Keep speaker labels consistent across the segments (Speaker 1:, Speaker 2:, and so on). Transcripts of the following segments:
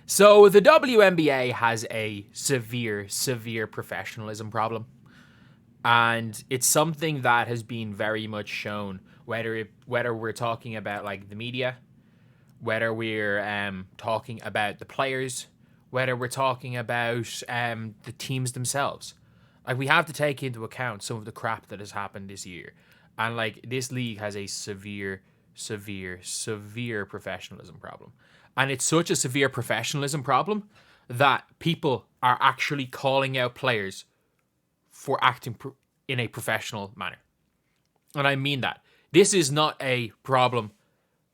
Speaker 1: So the WNBA has a severe professionalism problem. And it's something that has been very much shown, whether we're talking about like the media, whether we're talking about the players, whether we're talking about the teams themselves. Like, we have to take into account some of the crap that has happened this year. And like, this league has a severe professionalism problem. And it's such a severe professionalism problem that people are actually calling out players for acting in a professional manner. And I mean that. This is not a problem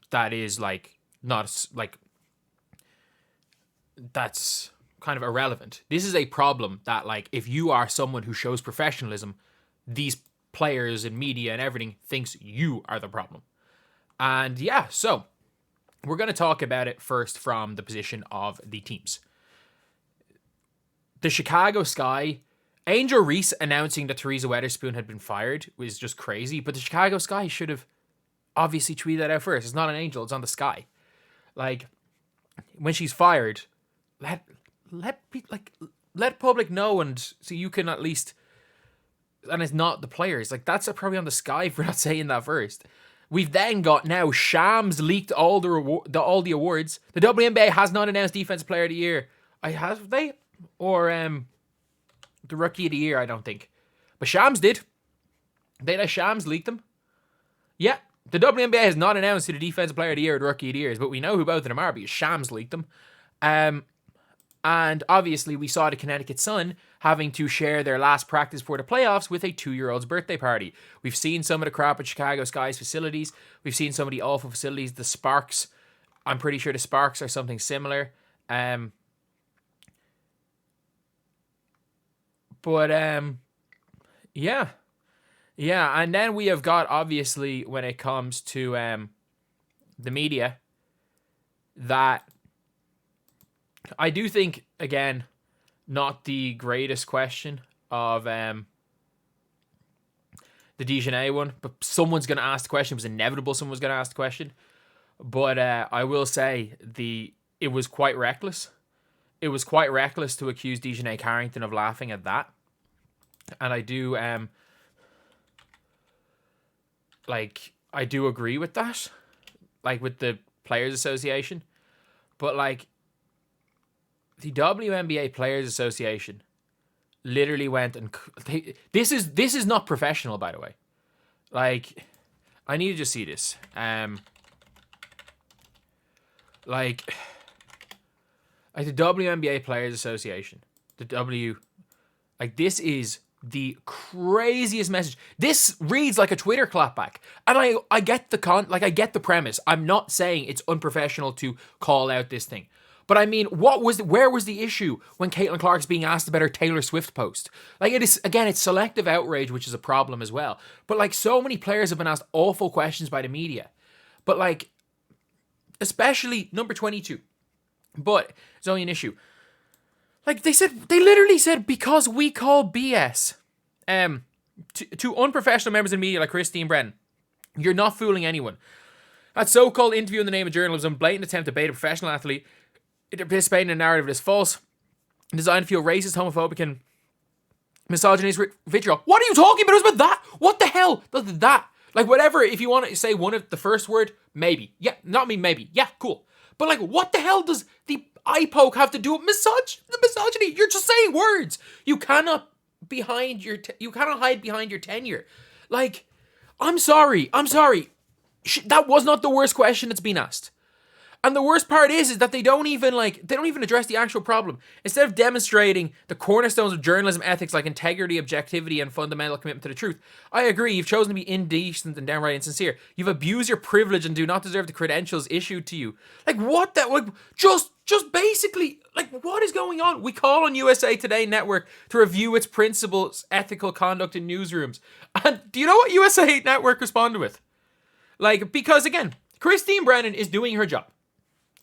Speaker 1: that is like, not like, that's kind of irrelevant. This is a problem that, like, if you are someone who shows professionalism, these players and media and everything thinks you are the problem. And yeah, so we're going to talk about it first from the position of the teams. The Chicago Sky, Angel Reese announcing that Teresa Weatherspoon had been fired was just crazy, but the Chicago Sky should have obviously tweeted that out first. It's not an Angel, it's on the Sky. Like, when she's fired, let public know, and so you can at least, and it's not the players. Like, that's probably on the Sky for not saying that first. We've then got now Shams leaked all the awards. The WNBA has not announced Defensive Player of the Year. Have they? Or the Rookie of the Year, I don't think. But Shams did. They let Shams leak them. Yeah, the WNBA has not announced who the Defensive Player of the Year or the Rookie of the Year is, but we know who both of them are because Shams leaked them. And obviously we saw the Connecticut Sun having to share their last practice for the playoffs with a 2-year-old's birthday party. We've seen some of the crap at Chicago Sky's facilities. We've seen some of the awful facilities. The Sparks, I'm pretty sure the Sparks are something similar. Yeah. And then we have got, obviously, when it comes to the media, that I do think, again, not the greatest question of the DeJournette one, but someone's going to ask the question. It was inevitable someone was going to ask the question. But I will say it was quite reckless. It was quite reckless to accuse DeJournette Carrington of laughing at that. And I do I do agree with that, like with the Players Association, but like the WNBA Players Association literally went and this is not professional, by the way. Like, I need to just see this. Like the WNBA Players Association, this is the craziest message. This reads like a Twitter clapback. And I get I get the premise. I'm not saying it's unprofessional to call out this thing. But I mean, where was the issue when Caitlin Clark's being asked about her Taylor Swift post? Like, it is, again, it's selective outrage, which is a problem as well. But like, so many players have been asked awful questions by the media. But like, especially number 22. But it's only an issue. Like, they literally said, because we call BS to unprofessional members of the media like Christine Brennan, you're not fooling anyone. That so-called interview in the name of journalism, blatant attempt to bait a professional athlete into participating in a narrative that is false, designed to feel racist, homophobic, and misogynist vitriol. What are you talking about? It was about that. What the hell? That. Like, whatever, if you want to say one of the first word, maybe. Yeah, not me, maybe. Yeah, cool. But like, what the hell does the eye poke have to do with misogyny? You're just saying words. You cannot you cannot hide behind your tenure. Like, I'm sorry. That was not the worst question that's been asked. And the worst part is that they don't even address the actual problem. Instead of demonstrating the cornerstones of journalism ethics like integrity, objectivity, and fundamental commitment to the truth, I agree, you've chosen to be indecent and downright insincere. You've abused your privilege and do not deserve the credentials issued to you. Like, what that, like, just basically, like, what is going on? We call on USA Today Network to review its principles, ethical conduct in newsrooms. And do you know what USA Network responded with? Like, because again, Christine Brennan is doing her job.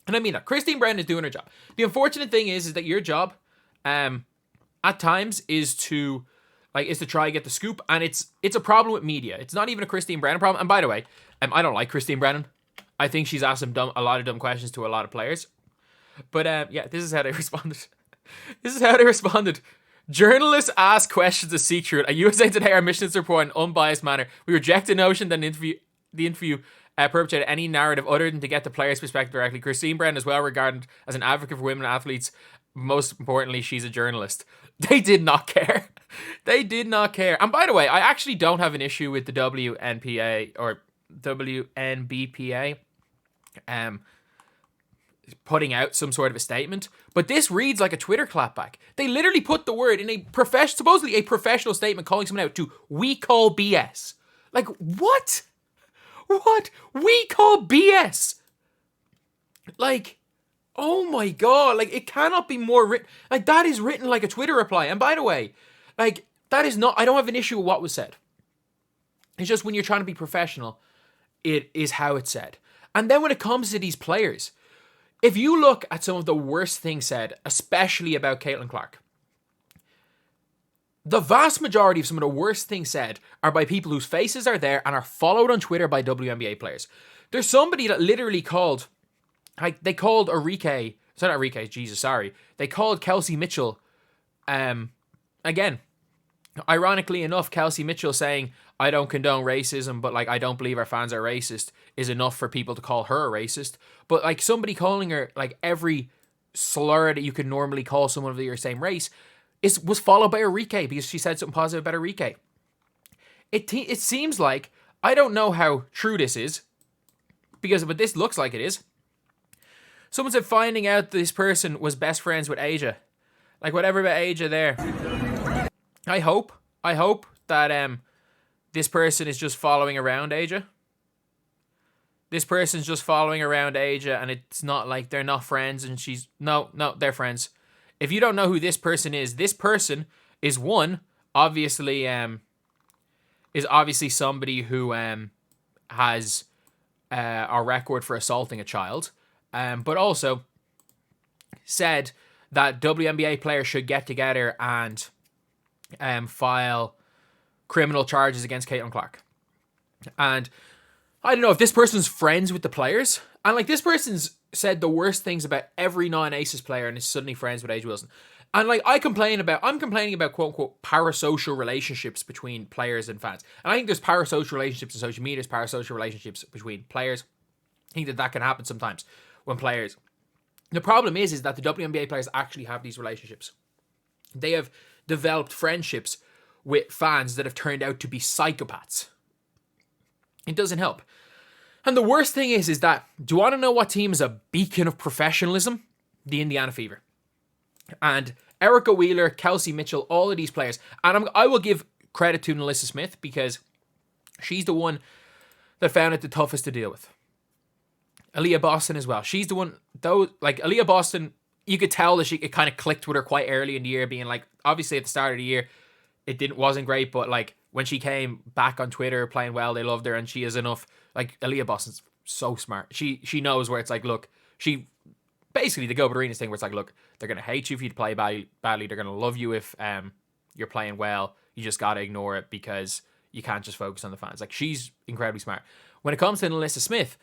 Speaker 1: And I mean that. Christine Brennan is doing her job. The unfortunate thing is that your job, at times, is to try and get the scoop. And it's a problem with media. It's not even a Christine Brennan problem. And by the way, I don't like Christine Brennan. I think she's asked a lot of dumb questions to a lot of players. But yeah, this is how they responded. This is how they responded. Journalists ask questions to seek truth. At USA Today, our mission is to report in an unbiased manner. We reject the notion that the interview perpetrated any narrative other than to get the player's perspective directly. Christine Brown is well regarded as an advocate for women athletes. Most importantly, she's a journalist. They did not care. They did not care. And by the way, I actually don't have an issue with the WNPA or WNBPA putting out some sort of a statement, but this reads like a Twitter clapback. They literally put the word in a supposedly a professional statement calling someone out to "we call BS." Like, what? What? We call BS? Like, oh my god, like, it cannot be more written. Like, that is written like a Twitter reply. And by the way, like, that is not, I don't have an issue with what was said. It's just when you're trying to be professional, it is how it's said. And then when it comes to these players, if you look at some of the worst things said, especially about Caitlin Clark, the vast majority of some of the worst things said are by people whose faces are there and are followed on Twitter by WNBA players. There's somebody that literally called, like, they called Enrique, sorry, not Enrique, Jesus, sorry. They called Kelsey Mitchell, again, ironically enough, Kelsey Mitchell saying, I don't condone racism, but, like, I don't believe our fans are racist is enough for people to call her a racist. But, like, somebody calling her, like, every slur that you could normally call someone of your same race was followed by Enrique because she said something positive about Enrique. It seems like, I don't know how true this is, but this looks like it is. Someone said finding out this person was best friends with Asia. Like, whatever about Asia there. I hope that this person is just following around Asia. This person's just following around Asia, and it's not like they're not friends and she's... No, they're friends. If you don't know who this person is one, obviously, is obviously somebody who has a record for assaulting a child, but also said that WNBA players should get together and file criminal charges against Caitlin Clark. And I don't know if this person's friends with the players, and like, this person's said the worst things about every non-Aces player and is suddenly friends with A'ja Wilson. And like, I'm complaining about quote unquote parasocial relationships between players and fans. And I think there's parasocial relationships in social media, there's parasocial relationships between players. I think that can happen sometimes when players... The problem is that the WNBA players actually have these relationships. They have developed friendships with fans that have turned out to be psychopaths. It doesn't help. And the worst thing is that, do you want to know what team is a beacon of professionalism? The Indiana Fever. And Erica Wheeler, Kelsey Mitchell, all of these players. And I will give credit to Melissa Smith because she's the one that found it the toughest to deal with. Aaliyah Boston as well. She's the one, though, like, Aaliyah Boston, you could tell that it kind of clicked with her quite early in the year, being like, obviously at the start of the year, it wasn't great, but like, when she came back on Twitter playing well, they loved her, and she is enough. Like, Aaliyah Boston's so smart. She knows where it's like, look, she basically the Gilbert Arenas thing where it's like, look, they're gonna hate you if you play badly. They're gonna love you if you're playing well. You just gotta ignore it because you can't just focus on the fans. Like, she's incredibly smart. When it comes to Melissa Smith,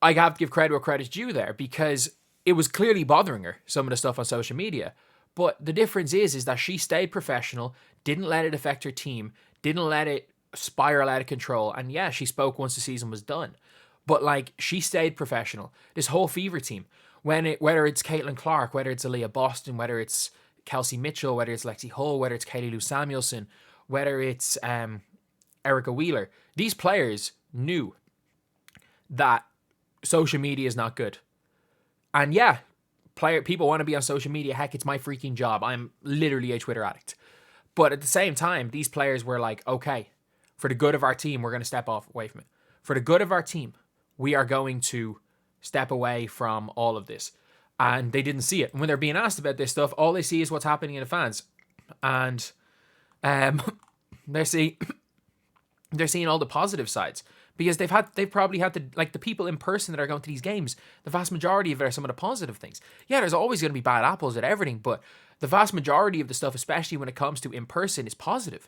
Speaker 1: I have to give credit where credit's due there because it was clearly bothering her, some of the stuff on social media. But the difference is that she stayed professional, didn't let it affect her team, didn't let it spiral out of control. And yeah, she spoke once the season was done. But like, she stayed professional. This whole Fever team, whether it's Caitlin Clark, whether it's Aaliyah Boston, whether it's Kelsey Mitchell, whether it's Lexi Hull, whether it's Kaylee Lou Samuelson, whether it's Erica Wheeler, these players knew that social media is not good. And yeah, people want to be on social media. Heck, it's my freaking job. I'm literally a Twitter addict. But at the same time, these players were like, okay, for the good of our team, we're going to step away from it. For the good of our team, we are going to step away from all of this. And they didn't see it. And when they're being asked about this stuff, all they see is what's happening in the fans. And they're seeing all the positive sides. Because they've probably had to, like, the people in person that are going to these games, the vast majority of it are some of the positive things. Yeah, there's always going to be bad apples at everything, but the vast majority of the stuff, especially when it comes to in person, is positive.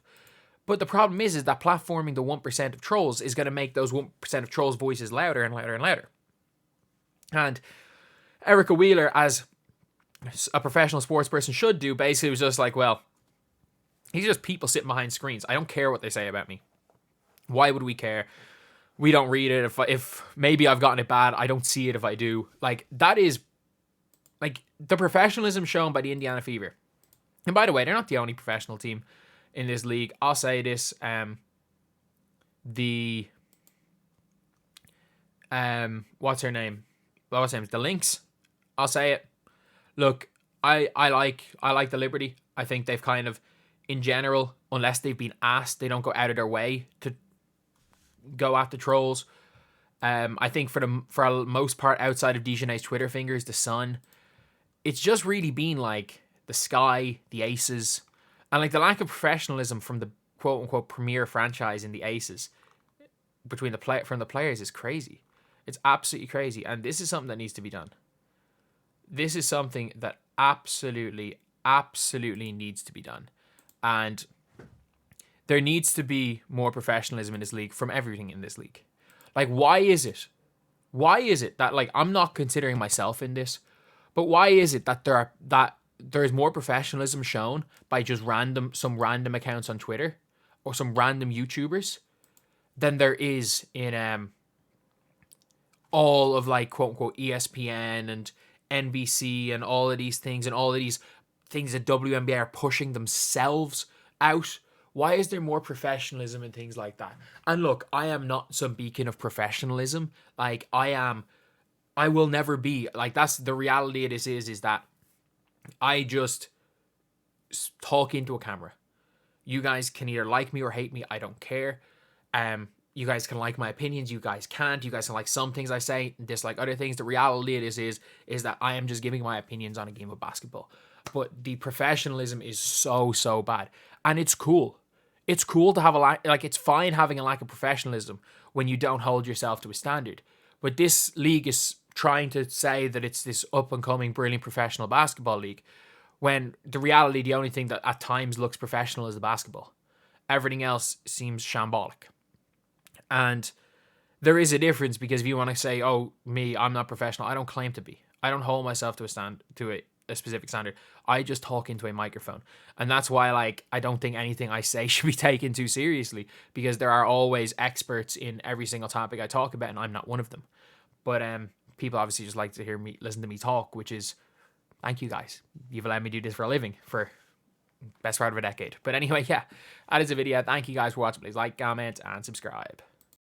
Speaker 1: But the problem is that platforming the 1% of trolls is going to make those 1% of trolls' voices louder and louder and louder. And Erica Wheeler, as a professional sports person should do, basically was just like, well, these are just people sitting behind screens. I don't care what they say about me. Why would we care? We don't read it. If maybe I've gotten it bad, I don't see it if I do. Like, that is, like, the professionalism shown by the Indiana Fever. And by the way, they're not the only professional team in this league. I'll say this. What's her name? What's her name? The Lynx. I'll say it. Look, I like the Liberty. I think they've kind of, in general, unless they've been asked, they don't go out of their way to go at the trolls. I think for the most part, outside of Dejanay's Twitter fingers, the Sun, it's just really been like the Sky, the Aces, and like the lack of professionalism from the quote unquote premier franchise in the Aces from the players is crazy. It's absolutely crazy, and this is something that needs to be done. This is something that absolutely needs to be done, and there needs to be more professionalism in this league from everything in this league. Like, why is it that, like, I'm not considering myself in this, but why is it that there is more professionalism shown by just some random accounts on Twitter or some random YouTubers than there is in all of, like, quote unquote ESPN and NBC and all of these things that WNBA are pushing themselves out? Why is there more professionalism and things like that? And look, I am not some beacon of professionalism. Like, I will never be. Like, that's the reality of this is that I just talk into a camera. You guys can either like me or hate me. I don't care. You guys can like my opinions. You guys can't. You guys can like some things I say, dislike other things. The reality of this is that I am just giving my opinions on a game of basketball. But the professionalism is so bad. And it's cool. It's cool to have it's fine having a lack of professionalism when you don't hold yourself to a standard. But this league is trying to say that it's this up-and-coming, brilliant professional basketball league, when the reality, the only thing that at times looks professional is the basketball. Everything else seems shambolic. And there is a difference, because if you want to say, oh, me, I'm not professional, I don't claim to be. I don't hold myself to a specific standard. I just talk into a microphone. And that's why, like, I don't think anything I say should be taken too seriously, because there are always experts in every single topic I talk about, and I'm not one of them. But people obviously just like to listen to me talk, which is, thank you guys. You've allowed me to do this for a living for best part of a decade. But anyway, yeah, that is the video. Thank you guys for watching. Please like, comment, and subscribe.